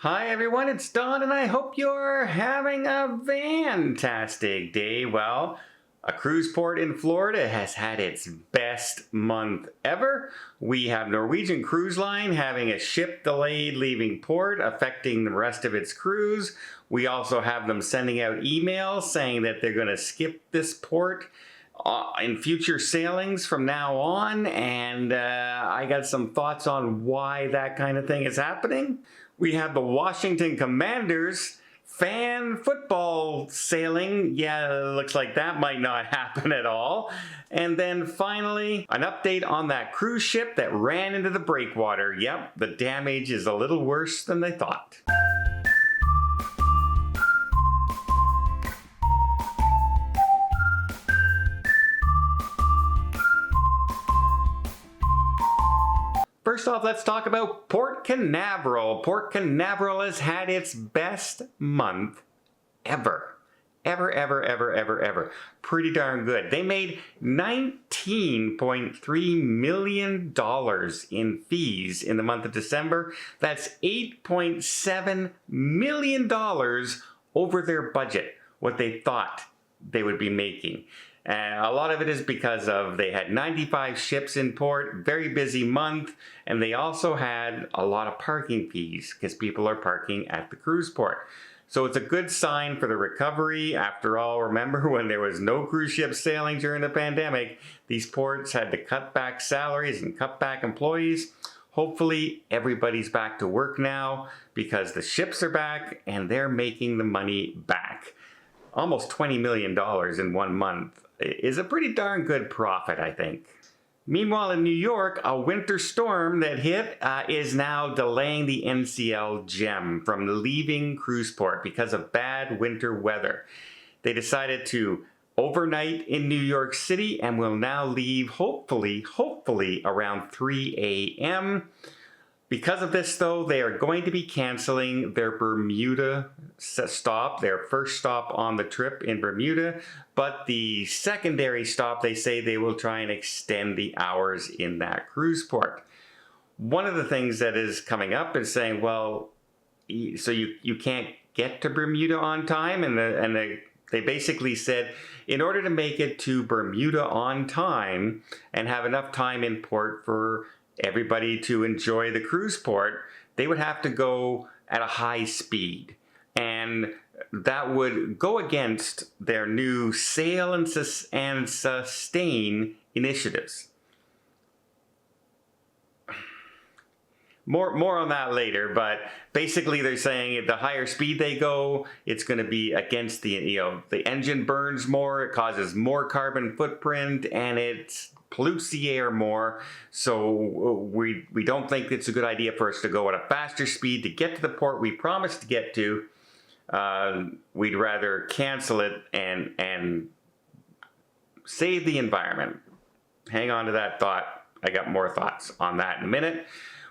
Hi everyone, it's Don and I hope you're having a fantastic day. Well, a cruise port in Florida has had its best month ever. We have Norwegian Cruise Line having a ship delayed leaving port, affecting the rest of its cruise. We also have them sending out emails saying that they're going to skip this port in future sailings from now on, and I got some thoughts on why that kind of thing is happening. We have the Washington Commanders fan football sailing. Yeah, looks like that might not happen at all. And then finally, an update on that cruise ship that ran into the breakwater. Yep, the damage is a little worse than they thought. First off, let's talk about Port Canaveral. Port Canaveral has had its best month ever. Ever. Pretty darn good. They made $19.3 million in fees in the month of December. That's $8.7 million over their budget, what they thought they would be making. And a lot of it is because of they had 95 ships in port, very busy month, and they also had a lot of parking fees because people are parking at the cruise port. So it's a good sign for the recovery. After all, remember when there was no cruise ship sailing during the pandemic, these ports had to cut back salaries and cut back employees. Hopefully everybody's back to work now because the ships are back and they're making the money back. Almost $20 million in 1 month is a pretty darn good profit, I think. Meanwhile, in New York, a winter storm that hit is now delaying the NCL Gem from leaving cruise port because of bad winter weather. They decided to overnight in New York City and will now leave hopefully around 3 a.m. Because of this, though, they are going to be canceling their Bermuda stop, their first stop on the trip in Bermuda. But the secondary stop, they say they will try and extend the hours in that cruise port. One of the things that is coming up is saying, well, so you can't get to Bermuda on time? And they basically said, in order to make it to Bermuda on time and have enough time in port for everybody to enjoy the cruise port, they would have to go at a high speed. And that would go against their new sail and sustain initiatives. More on that later, but basically they're saying the higher speed they go, it's going to be against the engine burns more, it causes more carbon footprint, and it pollutes the air more. So we don't think it's a good idea for us to go at a faster speed to get to the port we promised to get to. We'd rather cancel it and save the environment. Hang on to that thought. I got more thoughts on that in a minute.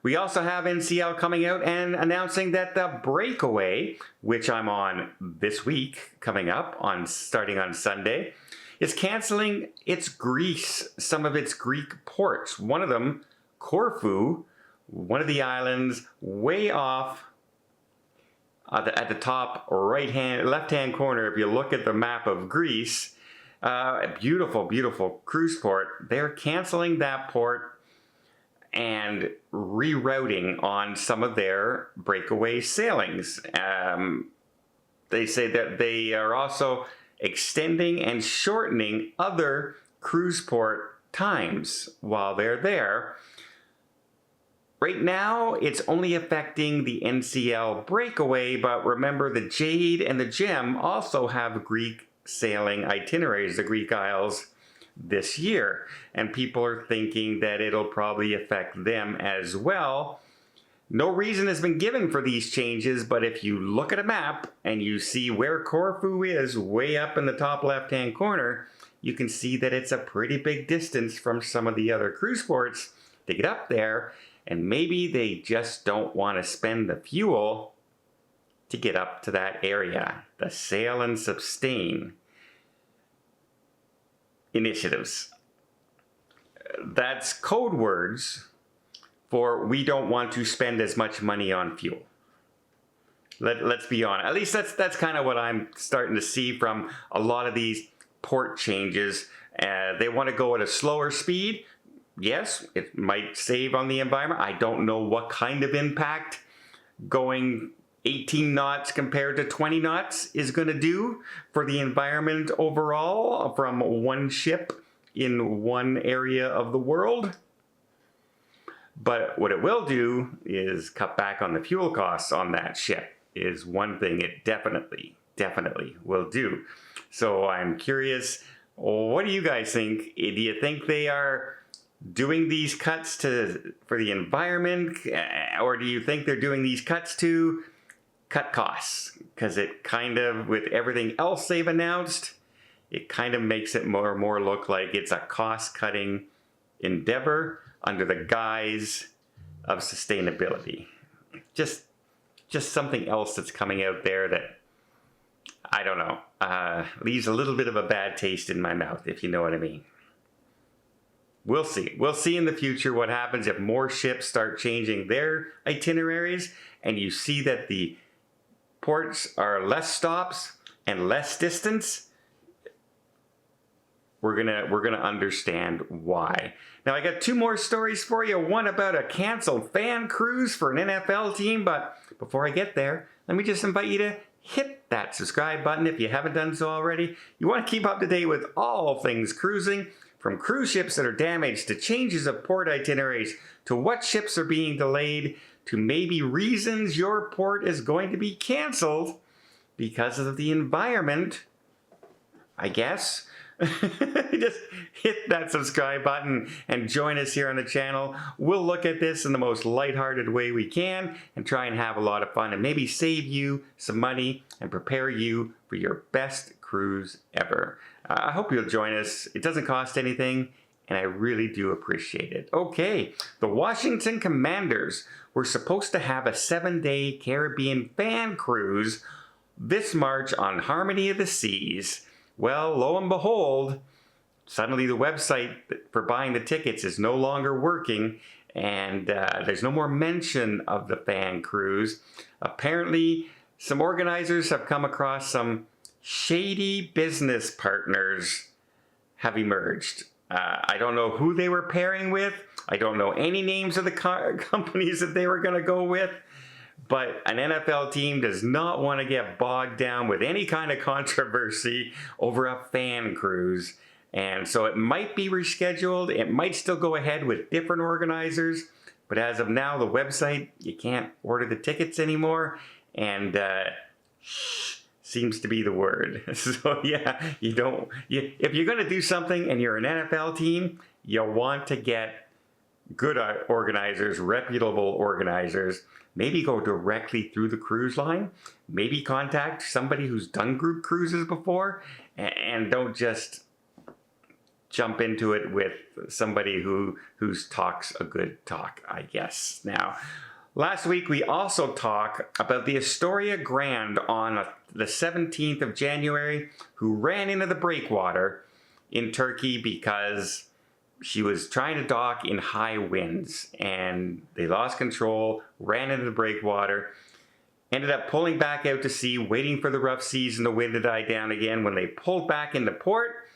We also have NCL coming out and announcing that the Breakaway, which I'm on this week, coming up starting on Sunday, is canceling some of its Greek ports. One of them, Corfu, one of the islands way off at the top left-hand corner. If you look at the map of Greece, a beautiful cruise port. They're canceling that port and rerouting on some of their breakaway sailings. They say that they are also extending and shortening other cruise port times while they're there. Right now, it's only affecting the NCL Breakaway, but remember the Jade and the Gem also have Greek sailing itineraries, the Greek Isles, this year. And people are thinking that it'll probably affect them as well. No reason has been given for these changes, but if you look at a map and you see where Corfu is, way up in the top left-hand corner, you can see that it's a pretty big distance from some of the other cruise ports to get up there, and maybe they just don't want to spend the fuel to get up to that area. The Sail and Sustain initiatives. That's code words for we don't want to spend as much money on fuel. Let's be honest. At least that's kind of what I'm starting to see from a lot of these port changes. They want to go at a slower speed. Yes, it might save on the environment. I don't know what kind of impact going 18 knots compared to 20 knots is going to do for the environment overall from one ship in one area of the world. But what it will do is cut back on the fuel costs on that ship, is one thing it definitely will do. So I'm curious, what do you guys think? Do you think they are doing these cuts for the environment, or do you think they're doing these cuts to cut costs? Because it kind of, with everything else they've announced, it kind of makes it more and more look like it's a cost-cutting endeavor under the guise of sustainability. Just something else that's coming out there that, I don't know, leaves a little bit of a bad taste in my mouth, if you know what I mean. We'll see. We'll see in the future what happens if more ships start changing their itineraries and you see that the ports are less stops and less distance. We're gonna understand why. Now I got two more stories for you. One about a canceled fan cruise for an NFL team, but before I get there, let me just invite you to hit that subscribe button if you haven't done so already. You want to keep up to date with all things cruising, from cruise ships that are damaged to changes of port itineraries to what ships are being delayed to maybe reasons your port is going to be canceled because of the environment, I guess. Just hit that subscribe button and join us here on the channel. We'll look at this in the most lighthearted way we can and try and have a lot of fun and maybe save you some money and prepare you for your best cruise ever. I hope you'll join us. It doesn't cost anything, and I really do appreciate it. Okay, the Washington Commanders were supposed to have a 7-day Caribbean fan cruise this March on Harmony of the Seas. Well, lo and behold, suddenly the website for buying the tickets is no longer working, and there's no more mention of the fan cruise. Apparently, some organizers have come across some shady business partners have emerged. I don't know who they were pairing with. I don't know any names of the companies that they were going to go with. But an NFL team does not want to get bogged down with any kind of controversy over a fan cruise. And so it might be rescheduled. It might still go ahead with different organizers. But as of now, the website, you can't order the tickets anymore. And seems to be the word. So yeah, if you're going to do something and you're an NFL team, you want to get good organizers, reputable organizers. Maybe go directly through the cruise line. Maybe contact somebody who's done group cruises before, and don't just jump into it with somebody who's talks a good talk, I guess. Now, last week we also talked about the Astoria Grand on the 17th of January, who ran into the breakwater in Turkey because she was trying to dock in high winds, and they lost control, ran into the breakwater, ended up pulling back out to sea, waiting for the rough seas and the wind to die down again. When they pulled back into port,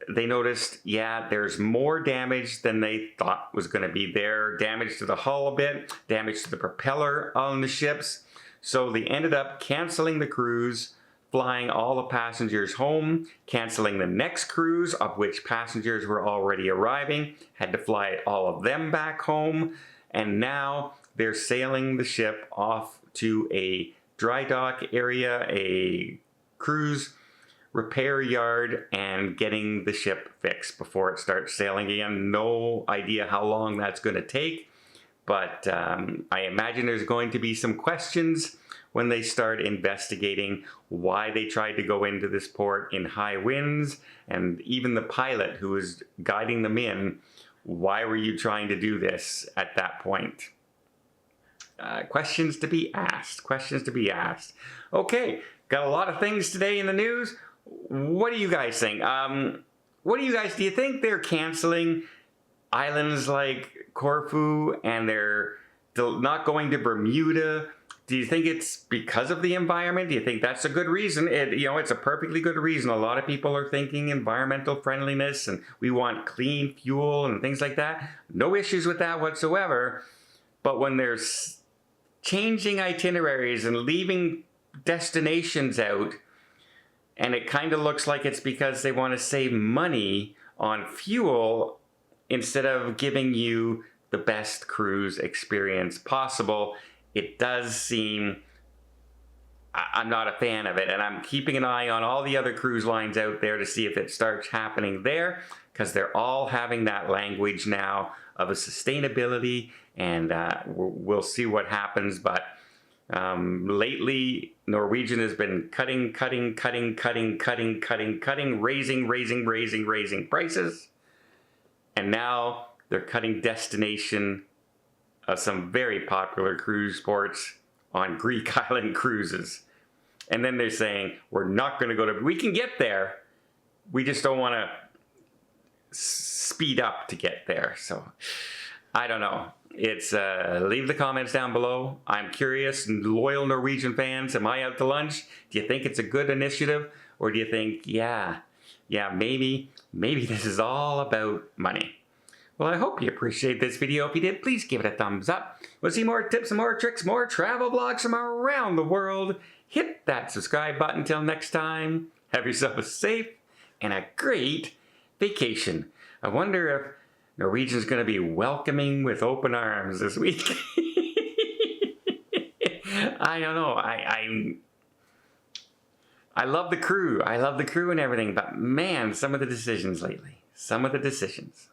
they noticed, yeah, there's more damage than they thought was going to be there. Damage to the hull a bit, damage to the propeller on the ships. So they ended up canceling the cruise, flying all the passengers home, canceling the next cruise, of which passengers were already arriving, had to fly all of them back home, and now they're sailing the ship off to a dry dock area, a cruise repair yard, and getting the ship fixed before it starts sailing again. No idea how long that's going to take, but I imagine there's going to be some questions when they start investigating why they tried to go into this port in high winds, and even the pilot who was guiding them in, why were you trying to do this at that point? Questions to be asked, questions to be asked. Okay, got a lot of things today in the news. What do you guys think? Do you think they're canceling islands like Corfu and they're not going to Bermuda? do you think it's because of the environment? Do you think that's a good reason? It's a perfectly good reason. A lot of people are thinking environmental friendliness and we want clean fuel and things like that. No issues with that whatsoever. But when there's changing itineraries and leaving destinations out, and it kind of looks like it's because they want to save money on fuel instead of giving you the best cruise experience possible, it does seem, I'm not a fan of it, and I'm keeping an eye on all the other cruise lines out there to see if it starts happening there, because they're all having that language now of a sustainability, and we'll see what happens. But lately, Norwegian has been cutting, raising prices, and now they're cutting destination of some very popular cruise ports on Greek island cruises. And then they're saying, we're not going to go to, we can get there, we just don't want to speed up to get there. So I don't know. It's leave the comments down below. I'm curious, loyal Norwegian fans, am I out to lunch? Do you think it's a good initiative? Or do you think, yeah, maybe this is all about money? Well, I hope you appreciate this video. If you did, please give it a thumbs up. We'll see more tips and more tricks, more travel vlogs from around the world. Hit that subscribe button. Until next time, have yourself a safe and a great vacation. I wonder if Norwegian's going to be welcoming with open arms this week. I don't know. I love the crew. I love the crew and everything, but man, some of the decisions lately. Some of the decisions.